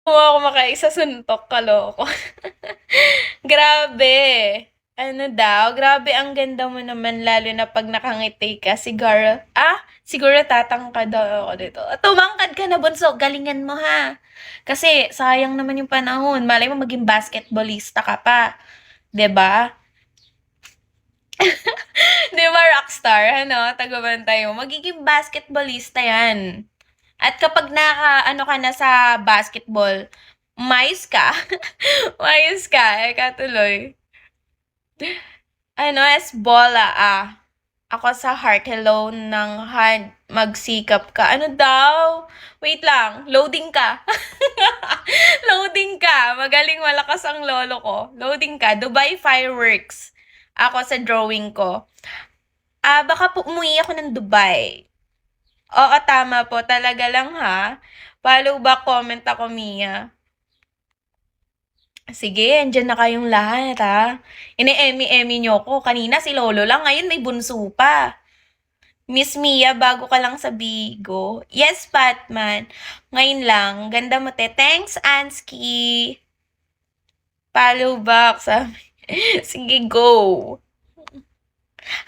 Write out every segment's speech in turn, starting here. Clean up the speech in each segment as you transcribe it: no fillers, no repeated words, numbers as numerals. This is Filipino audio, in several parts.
Ako makaisa suntok, kaloko. Grabe. Ano daw, grabe ang ganda mo naman lalo na 'pag nakangiti ka. Siguro tatangkad daw ako dito. Tumangkad ka na bunso, galingan mo ha. Kasi sayang naman yung panahon, malay mo maging basketballista ka pa, 'di ba? 'Di ba rockstar ano, taga-bantay mo, magiging basketballista 'yan. At kapag naka-ano ka na sa basketball, mais ka. Mais ka, eka tuloy. Ano, bola ako sa heart, hello ng heart, magsikap ka. Ano daw? Wait lang, loading ka. Loading ka. Magaling malakas ang lolo ko. Loading ka. Dubai Fireworks. Ako sa drawing ko. Baka po umuwi ako ng Dubai. Oo, tama po. Talaga lang ha. Follow back comment ako, Mia. Sige, andiyan na kayong lahat ha. Ine-Emmy-Emmy niyo ko. Kanina si Lolo lang, ngayon may bunso pa. Miss Mia, bago ka lang sa Bigo. Yes, Batman. Ngayon lang. Ganda mo, te. Thanks, Ansky. Follow back, sabi. Sige, go.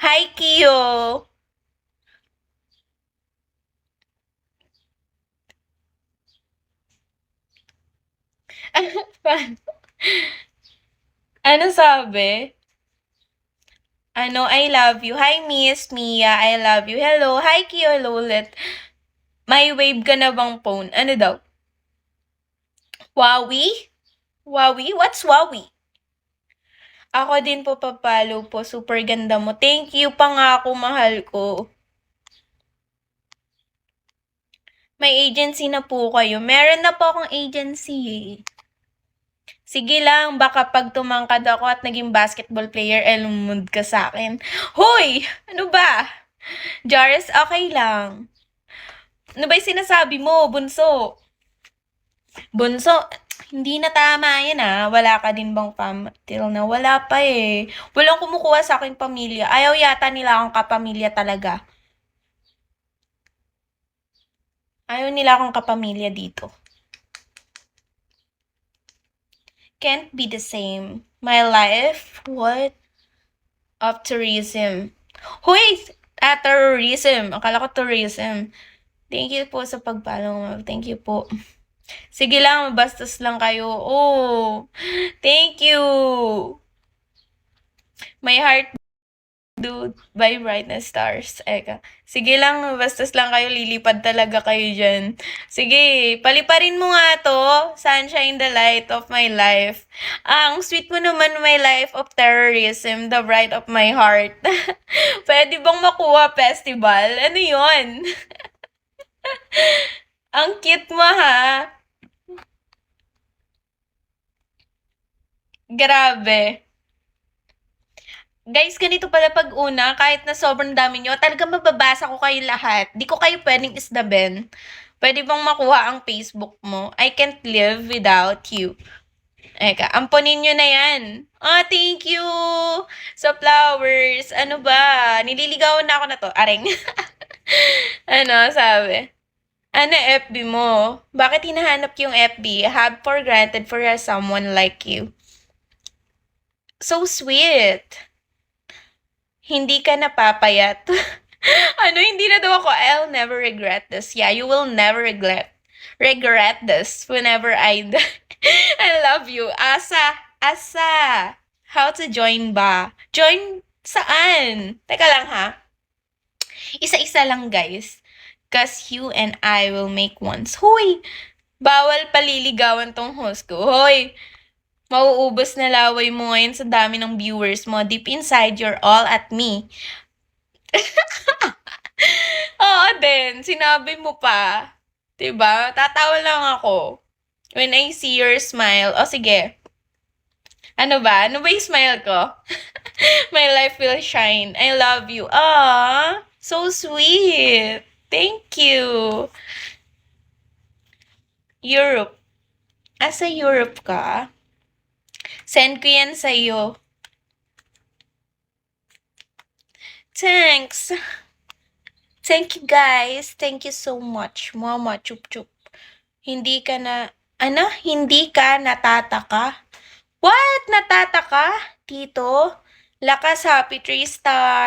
Hi, Kiyo. Ano sabi? Ano, I love you. Hi, Miss Mia. I love you. Hello. Hi, Kiyo. Hello ulit. May wave ka na bang phone? Ano daw? Huawei? Huawei? What's Huawei? Ako din po papalo po. Super ganda mo. Thank you, pangako, mahal ko. May agency na po kayo. Meron na po akong agency eh. Sige lang, baka pag tumangkad ako at naging basketball player, lumund ka sa akin. Hoy! Ano ba? Jairus, okay lang. Ano ba yung sinasabi mo, bunso? Bunso, hindi na tama yan Wala ka din bang till na? Wala pa eh. Walang kumukuha sa aking pamilya. Ayaw yata nila akong kapamilya talaga. Ayaw nila akong kapamilya dito. Can't be the same. My life, what? Of tourism. Hoy! Terrorism. Akala ko tourism. Thank you po sa pagpalo. Thank you po. Sige lang, mabastos lang kayo. Oh, thank you. My heart do by brightness stars. Eka. Sige lang, bastos lang kayo, lilipad talaga kayo dyan. Sige, paliparin mo nga to. Sunshine the light of my life. Ang sweet mo naman, my life of terrorism, the bright of my heart. Pwede bang makuha festival? Ano yon? Ang cute mo ha. Grabe. Guys, ganito pala 'pag una, kahit na sobrang dami niyo, talagang mababasa ko kayo lahat. 'Di ko kayo puwedeng isnabin. Puwede bang makuha ang Facebook mo? I can't live without you. Eka, ampunin niyo na 'yan. Thank you sa flowers. Ano ba, nililigawan na ako na 'to, areng. Ano sabi? Ano FB mo? Bakit hinahanap yung FB? Have for granted for someone like you. So sweet. Hindi ka napapayat. Ano, hindi na daw ako, I'll never regret this. Yeah, you will never regret this whenever I love you. Asa. How to join ba? Join saan? Teka lang ha. Isa-isa lang guys. Cause you and I will make ones. Hoy! Bawal paliligawan tong host ko. Hoy! Mauubos na laway mo ngayon sa dami ng viewers mo. Deep inside, you're all at me. Oo din, sinabi mo pa. 'Di ba? Tatawa lang ako when I see your smile. O sige, ano ba? Ano ba yung smile ko? My life will shine. I love you. So sweet. Thank you. Europe. Asa Europe ka? Send ko yan sa'yo. Thanks. Thank you guys. Thank you so much. Mama, chup chup. Hindi ka na Ano? Hindi ka natataka? What? Natataka? Tito? Lakas, Happy 3 star.